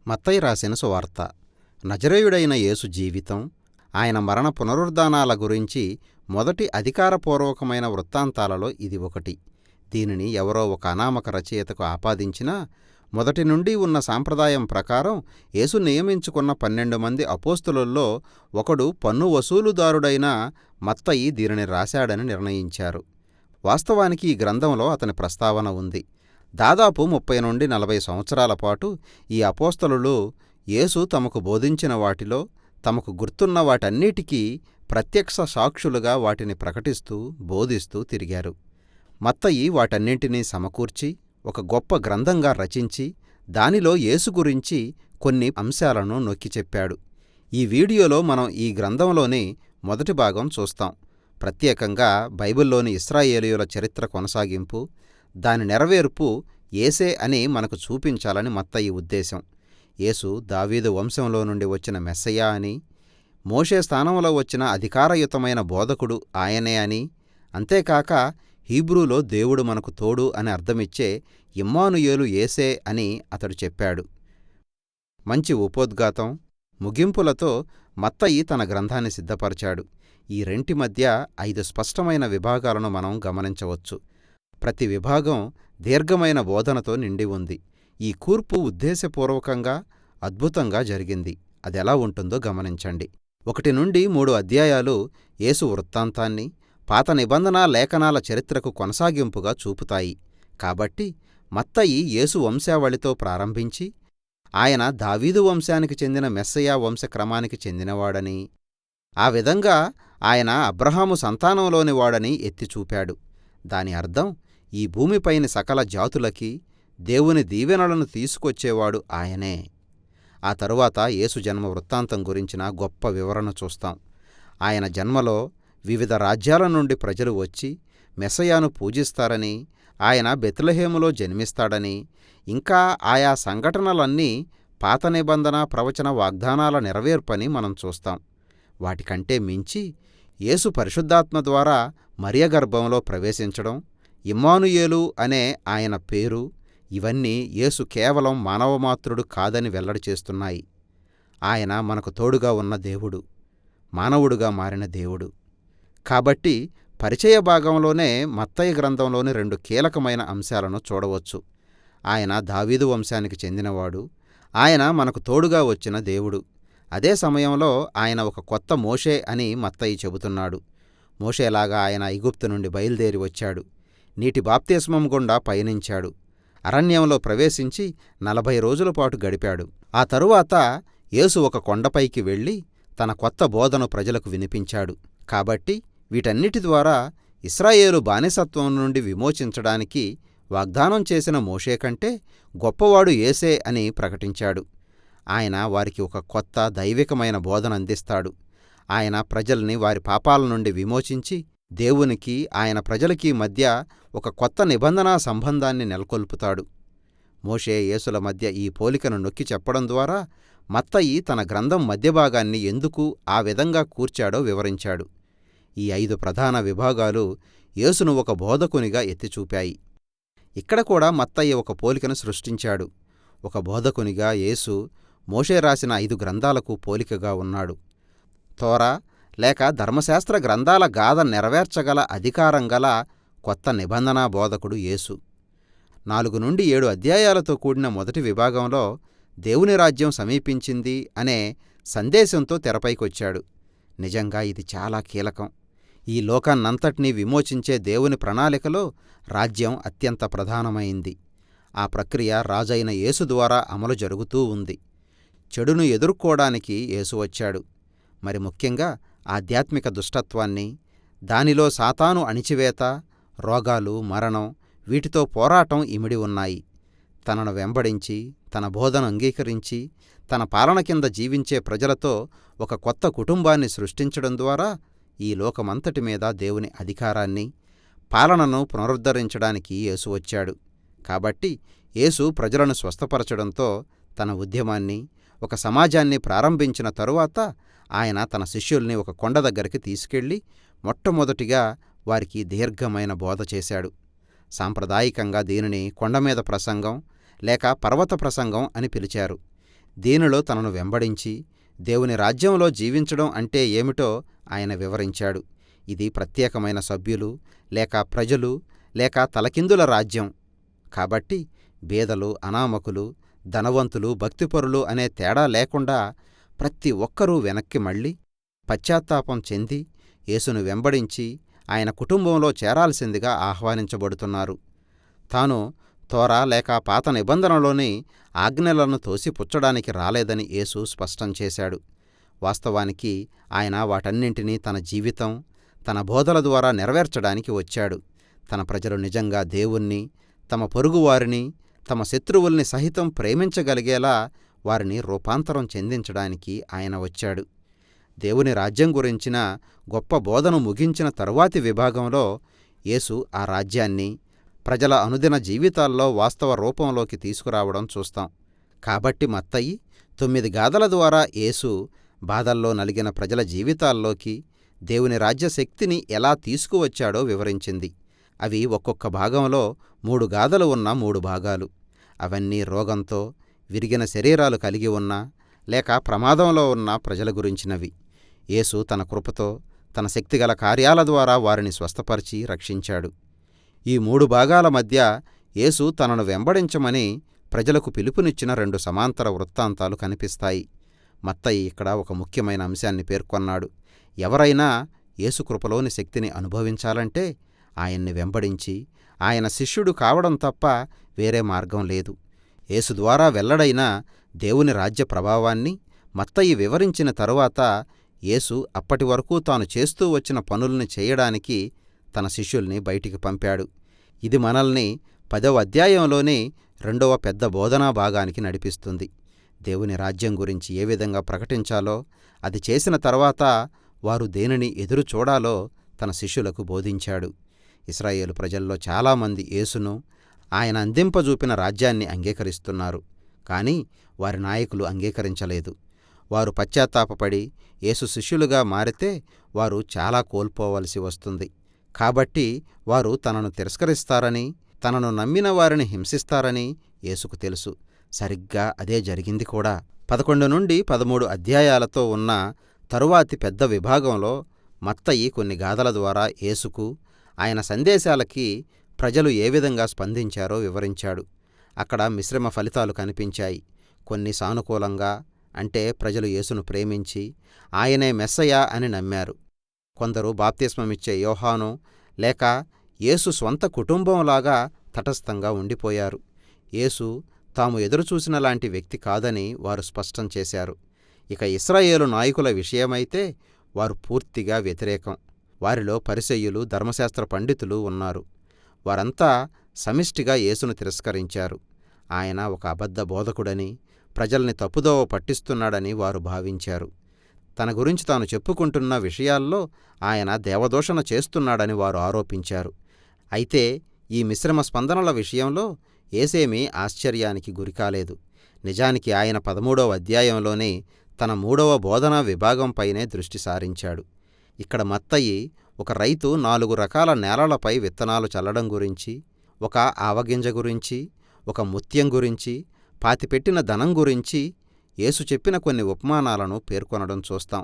మత్తయి రాసిన సువార్త. నజరేయుడైన యేసు జీవితం, ఆయన మరణ పునరుద్ధానాల గురించి మొదటి అధికారపూర్వకమైన వృత్తాంతాలలో ఇది ఒకటి. దీనిని ఎవరో ఒక అనామక రచయితకు ఆపాదించినా, మొదటి నుండి ఉన్న సాంప్రదాయం ప్రకారం యేసు నియమించుకున్న 12 మంది అపోస్తలుల్లో ఒకడు పన్ను వసూలుదారుడైన మత్తయి దీనిని రాశాడని నిర్ణయించారు. వాస్తవానికి ఈ గ్రంథంలో అతని ప్రస్తావన ఉంది. దాదాపు 30 నుండి 40 సంవత్సరాల పాటు ఈ అపోస్తలులు యేసు తమకు బోధించిన వాటిలో తమకు గుర్తున్న వాటన్నిటికీ ప్రత్యక్ష సాక్షులుగా వాటిని ప్రకటిస్తూ బోధిస్తూ తిరిగారు. మత్తయి వాటన్నింటినీ సమకూర్చి ఒక గొప్ప గ్రంథంగా రచించి దానిలో యేసు గురించి కొన్ని అంశాలను నొక్కి చెప్పాడు. ఈ వీడియోలో మనం ఈ గ్రంథంలోని మొదటి భాగం చూస్తాం. ప్రత్యేకంగా బైబిల్లోని ఇశ్రాయేలీయుల చరిత్ర కొనసాగింపు, దాని నెరవేర్పు యేసే అని మనకు చూపించాలని మత్తయి ఉద్దేశం. యేసు దావీదు వంశంలో నుండి వచ్చిన మెస్సయ్య అని, మోషే స్థానంలో వచ్చిన అధికారయుతమైన బోధకుడు ఆయనే అని, అంతేకాక హీబ్రూలో దేవుడు మనకు తోడు అని అర్థమిచ్చే ఇమ్మానుయేలు యేసే అని అతడు చెప్పాడు. మంచి ఉపోద్ఘాతం, ముగింపులతో మత్తయి తన గ్రంథాన్ని సిద్ధపరిచాడు. ఈ రెంటి మధ్య 5 స్పష్టమైన విభాగాలను మనం గమనించవచ్చు. ప్రతి విభాగం దీర్ఘమైన బోధనతో నిండి ఉంది. ఈ కూర్పు ఉద్దేశపూర్వకంగా అద్భుతంగా జరిగింది. అదెలా ఉంటుందో గమనించండి. 1 నుండి 3 అధ్యాయాలు యేసు వృత్తాంతాన్ని, పాత నిబంధన లేఖనాల చరిత్రకు కొనసాగింపుగా చూపుతాయి. కాబట్టి మత్తయి యేసు వంశావళితో ప్రారంభించి ఆయన దావీదు వంశానికి చెందిన మెస్సయ్య వంశక్రమానికి చెందినవాడని, ఆ విధంగా ఆయన అబ్రహాము సంతానంలోని వాడని ఎత్తిచూపాడు. దాని అర్థం ఈ భూమిపైని సకల జాతులకి దేవుని దీవెనలను తీసుకొచ్చేవాడు ఆయనే. ఆ తరువాత యేసు జన్మ వృత్తాంతం గురించిన గొప్ప వివరణ చూస్తాం. ఆయన జన్మలో వివిధ రాజ్యాల నుండి ప్రజలు వచ్చి మెస్సయ్యను పూజిస్తారని, ఆయన బెత్లెహేములో జన్మిస్తాడని, ఇంకా ఆయా సంఘటనలన్నీ పాత నిబంధన ప్రవచన వాగ్దానాల నెరవేర్పని మనం చూస్తాం. వాటికంటే మించి యేసు పరిశుద్ధాత్మ ద్వారా మరియ గర్భంలో ప్రవేశించడం, ఇమ్మానుయేలు అనే ఆయన పేరు, ఇవన్నీ యేసు కేవలం మానవమాత్రుడు కాదని వెల్లడి చేస్తున్నాయి. ఆయన మనకు తోడుగా ఉన్న దేవుడు, మానవుడుగా మారిన దేవుడు. కాబట్టి పరిచయ భాగంలోనే మత్తయి గ్రంథంలోని 2 కీలకమైన అంశాలను చూడవచ్చు. ఆయన దావీదు వంశానికి చెందినవాడు, ఆయన మనకు తోడుగా వచ్చిన దేవుడు. అదే సమయంలో ఆయన ఒక కొత్త మోషే అని మత్తయి చెబుతున్నాడు. మోషేలాగా ఆయన ఐగుప్తు నుండి బయలుదేరి వచ్చాడు, నీటి బాప్తిస్మం గుండా పయనించాడు, అరణ్యంలో ప్రవేశించి 40 రోజుల పాటు గడిపాడు. ఆ తరువాత యేసు ఒక కొండపైకి వెళ్ళి తన కొత్త బోధను ప్రజలకు వినిపించాడు. కాబట్టి వీటన్నిటి ద్వారా ఇశ్రాయేలు బానిసత్వం నుండి విమోచించడానికి వాగ్దానం చేసిన మోషే కంటే గొప్పవాడు యేసే అని ప్రకటించాడు. ఆయన వారికి ఒక కొత్త దైవికమైన బోధన అందిస్తాడు. ఆయన ప్రజల్ని వారి పాపాల నుండి విమోచించి దేవునికి ఆయన ప్రజలకి మధ్య ఒక కొత్త నిబంధనా సంబంధాన్ని నెలకొల్పుతాడు. మోషే యేసుల మధ్య ఈ పోలికను నొక్కి చెప్పడం ద్వారా మత్తయి తన గ్రంథం మధ్యభాగాన్ని ఎందుకు ఆ విధంగా కూర్చాడో వివరించాడు. ఈ 5 ప్రధాన విభాగాలు యేసును ఒక బోధకునిగా ఎత్తిచూపాయి. ఇక్కడ కూడా మత్తయి ఒక పోలికను సృష్టించాడు. ఒక బోధకునిగా యేసు మోషే రాసిన 5 గ్రంథాలకు పోలికగా ఉన్నాడు. తోరా లేక ధర్మశాస్త్ర గ్రంథాల గాథ నెరవేర్చగల అధికారం గల కొత్త నిబంధనా బోధకుడు యేసు. 4 నుండి 7 అధ్యాయాలతో కూడిన మొదటి విభాగంలో దేవుని రాజ్యం సమీపించింది అనే సందేశంతో తెరపైకొచ్చాడు. నిజంగా ఇది చాలా కీలకం. ఈ లోకాన్నంతటినీ విమోచించే దేవుని ప్రణాళికలో రాజ్యం అత్యంత ప్రధానమైంది. ఆ ప్రక్రియ రాజైన యేసు ద్వారా అమలు జరుగుతూ ఉంది. చెడును ఎదుర్కోవడానికి యేసు వచ్చాడు. మరి ముఖ్యంగా ఆధ్యాత్మిక దుష్టత్వాన్ని, దానిలో సాతాను అణిచివేత, రోగాలు, మరణం, వీటితో పోరాటం ఇమిడి ఉన్నాయి. తనను వెంబడించి, తన బోధన అంగీకరించి, తన పాలన కింద జీవించే ప్రజలతో ఒక కొత్త కుటుంబాన్ని సృష్టించడం ద్వారా ఈ లోకమంతటి మీద దేవుని అధికారాన్ని, పాలనను పునరుద్ధరించడానికి యేసు వచ్చాడు. కాబట్టి యేసు ప్రజలను స్వస్థపరచడంతో తన ఉద్యమాన్ని, ఒక సమాజాన్ని ప్రారంభించిన తరువాత ఆయన తన శిష్యుల్ని ఒక కొండ దగ్గరికి తీసుకెళ్లి మొట్టమొదటిగా వారికి దీర్ఘమైన బోధ చేశాడు. సాంప్రదాయికంగా దీనిని కొండమీద ప్రసంగం లేక పర్వత ప్రసంగం అని పిలిచారు. దీనిలో తనను వెంబడించి దేవుని రాజ్యంలో జీవించడం అంటే ఏమిటో ఆయన వివరించాడు. ఇది ప్రత్యేకమైన సభ్యులు లేక ప్రజలు లేక తలకిందుల రాజ్యం. కాబట్టి బీదలు, అనామకులు, ధనవంతులు, భక్తిపరులు అనే తేడా లేకుండా ప్రతి ఒక్కరూ వెనక్కి మళ్ళీ పశ్చాత్తాపం చెంది యేసును వెంబడించి ఆయన కుటుంబంలో చేరాల్సిందిగా ఆహ్వానించబడుతున్నారు. తాను తోరా లేక పాత నిబంధనలోని ఆజ్ఞలను తోసిపుచ్చడానికి రాలేదని యేసు స్పష్టం చేశాడు. వాస్తవానికి ఆయన వాటన్నింటినీ తన జీవితం, తన బోధల ద్వారా నెరవేర్చడానికి వచ్చాడు. తన ప్రజలు నిజంగా దేవుణ్ణి, తమ పొరుగువారిని, తమ శత్రువుల్ని సహితం ప్రేమించగలిగేలా వారిని రూపాంతరం చెందించడానికి ఆయన వచ్చాడు. దేవుని రాజ్యం గురించిన గొప్ప బోధను ముగించిన తరువాతి విభాగంలో యేసు ఆ రాజ్యాన్ని ప్రజల అనుదిన జీవితాల్లో వాస్తవ రూపంలోకి తీసుకురావడం చూస్తాం. కాబట్టి మత్తయి 9 గాథల ద్వారా యేసు బాధల్లో నలిగిన ప్రజల జీవితాల్లోకి దేవుని రాజ్యశక్తిని ఎలా తీసుకువచ్చాడో వివరించింది. అవి ఒక్కొక్క భాగంలో 3 గాథలు ఉన్న 3 భాగాలు. అవన్నీ రోగంతో, విరిగిన శరీరాలు కలిగి ఉన్న లేక ప్రమాదంలో ఉన్న ప్రజల గురించినవి. యేసు తన కృపతో, తన శక్తిగల కార్యాల ద్వారా వారిని స్వస్థపరిచి రక్షించాడు. ఈ 3 భాగాల మధ్య యేసు తనను వెంబడించమని ప్రజలకు పిలుపునిచ్చిన 2 సమాంతర వృత్తాంతాలు కనిపిస్తాయి. మత్తయి ఇక్కడ ఒక ముఖ్యమైన అంశాన్ని పేర్కొన్నాడు. ఎవరైనా యేసు కృపలోని శక్తిని అనుభవించాలంటే ఆయన్ని వెంబడించి ఆయన శిష్యుడు కావడం తప్ప వేరే మార్గం లేదు. యేసు ద్వారా వెల్లడైన దేవుని రాజ్య ప్రభావాన్ని మత్తయి వివరించిన తరువాత యేసు అప్పటి వరకు తాను చేస్తూ వచ్చిన పనుల్ని చేయడానికి తన శిష్యుల్ని బయటికి పంపాడు. ఇది మనల్ని 10వ అధ్యాయంలోని 2వ పెద్ద బోధనా భాగానికి నడిపిస్తుంది. దేవుని రాజ్యం గురించి ఏ విధంగా ప్రకటించాలో, అది చేసిన తర్వాత వారు దేనిని ఎదురు చూడాలో తన శిష్యులకు బోధించాడు. ఇశ్రాయేలు ప్రజల్లో చాలామంది యేసును, ఆయన అందింపజూపిన రాజ్యాన్ని అంగీకరిస్తున్నారు. కానీ వారి నాయకులు అంగీకరించలేదు. వారు పశ్చాత్తాపపడి యేసు శిష్యులుగా మారితే వారు చాలా కోల్పోవలసి వస్తుంది. కాబట్టి వారు తనను తిరస్కరిస్తారని, తనను నమ్మిన వారిని హింసిస్తారని యేసుకు తెలుసు. సరిగ్గా అదే జరిగింది కూడా. 11 నుండి 13 అధ్యాయాలతో ఉన్న తరువాతి పెద్ద విభాగంలో మత్తయి కొన్ని గాథల ద్వారా యేసుకు, ఆయన సందేశాలకి ప్రజలు ఏ విధంగా స్పందించారో వివరించాడు. అక్కడ మిశ్రమ ఫలితాలు కనిపించాయి. కొన్ని సానుకూలంగా, అంటే ప్రజలు యేసును ప్రేమించి ఆయనే మెస్సయా అని నమ్మారు. కొందరు బాప్తిస్మమిచ్చే యోహాను లేక యేసు స్వంత కుటుంబంలాగా తటస్థంగా ఉండిపోయారు. యేసు తాము ఎదురుచూసిన లాంటి వ్యక్తి కాదని వారు స్పష్టం చేశారు. ఇక ఇశ్రాయేలు నాయకుల విషయమైతే వారు పూర్తిగా వ్యతిరేకం. వారిలో పరిసయ్యులు, ధర్మశాస్త్ర పండితులు ఉన్నారు. వారంతా సమిష్టిగా యేసును తిరస్కరించారు. ఆయన ఒక అబద్ధ బోధకుడని, ప్రజల్ని తప్పుదోవ పట్టిస్తున్నాడని వారు భావించారు. తన గురించి తాను చెప్పుకుంటున్న విషయాల్లో ఆయన దేవదూషణ చేస్తున్నాడని వారు ఆరోపించారు. అయితే ఈ మిశ్రమ స్పందనల విషయంలో యేసేమీ ఆశ్చర్యానికి గురికాలేదు. నిజానికి ఆయన 13వ అధ్యాయంలోనే తన 3వ బోధనా విభాగంపైనే దృష్టి సారించాడు. ఇక్కడ మత్తయి ఒక రైతు 4 రకాల నేలలపై విత్తనాలు చల్లడం గురించి, ఒక ఆవగింజ గురించి, ఒక ముత్యం గురించి, పాతిపెట్టిన ధనం గురించి యేసు చెప్పిన కొన్ని ఉపమానాలను పేర్కొనడం చూస్తాం.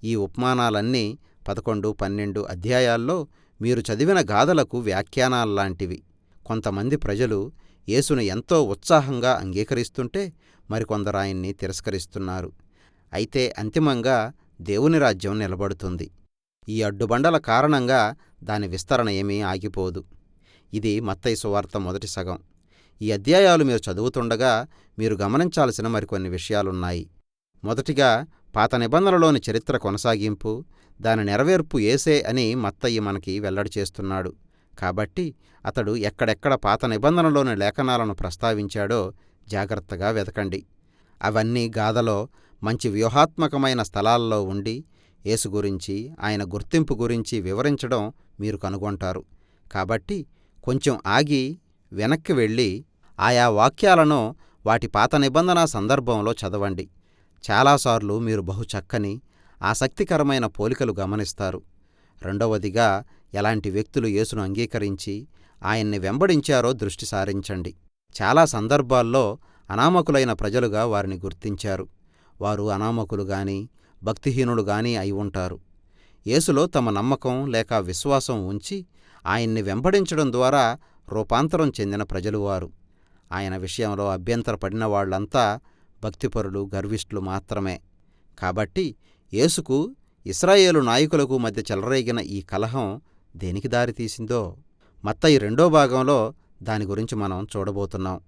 ఈ ఉపమానాలన్నీ 11, 12 అధ్యాయాల్లో మీరు చదివిన గాథలకు వ్యాఖ్యానాల్లాంటివి. కొంతమంది ప్రజలు యేసును ఎంతో ఉత్సాహంగా అంగీకరిస్తుంటే మరికొందరు ఆయన్ని తిరస్కరిస్తున్నారు. అయితే అంతిమంగా దేవుని రాజ్యం నిలబడుతుంది. ఈ అడ్డుబండల కారణంగా దాని విస్తరణ ఏమీ ఆగిపోదు. ఇది మత్తయి సువార్త మొదటి సగం. ఈ అధ్యాయాలు మీరు చదువుతుండగా మీరు గమనించాల్సిన మరికొన్ని విషయాలున్నాయి. మొదటిగా పాత నిబంధనలోని చరిత్ర కొనసాగింపు, దాని నెరవేర్పు యేసే అని మత్తయి మనకి వెల్లడి చేస్తున్నాడు. కాబట్టి అతడు ఎక్కడెక్కడ పాత నిబంధనలోని లేఖనాలను ప్రస్తావించాడో జాగ్రత్తగా వెతకండి. అవన్నీ గాథలో మంచి వ్యూహాత్మకమైన స్థలాల్లో ఉండి యేసు గురించి, ఆయన గుర్తింపు గురించి వివరించడం మీరు కనుగొంటారు. కాబట్టి కొంచెం ఆగి వెనక్కి వెళ్ళి ఆయా వాక్యాలను వాటి పాత నిబంధన సందర్భంలో చదవండి. చాలాసార్లు మీరు బహు చక్కని, ఆసక్తికరమైన పోలికలు గమనిస్తారు. రెండవదిగా, ఎలాంటి వ్యక్తులు యేసును అంగీకరించి ఆయన్ని వెంబడించారో దృష్టి సారించండి. చాలా సందర్భాల్లో అనామకులైన ప్రజలుగా వారిని గుర్తించారు. వారు అనామకులు గాని భక్తిహీనులు గాని అయి ఉంటారు. యేసులో తమ నమ్మకం లేక విశ్వాసం ఉంచి ఆయన్ని వెంబడించడం ద్వారా రూపాంతరం చెందిన ప్రజలు వారు. ఆయన విషయంలో అభ్యంతరపడిన వాళ్లంతా భక్తిపరులు, గర్విష్ఠులు మాత్రమే. కాబట్టి యేసుకు ఇశ్రాయేలు నాయకులకు మధ్య చెలరేగిన ఈ కలహం దేనికి దారితీసిందో మత్తయి 2వ భాగంలో దాని గురించి మనం చూడబోతున్నాం.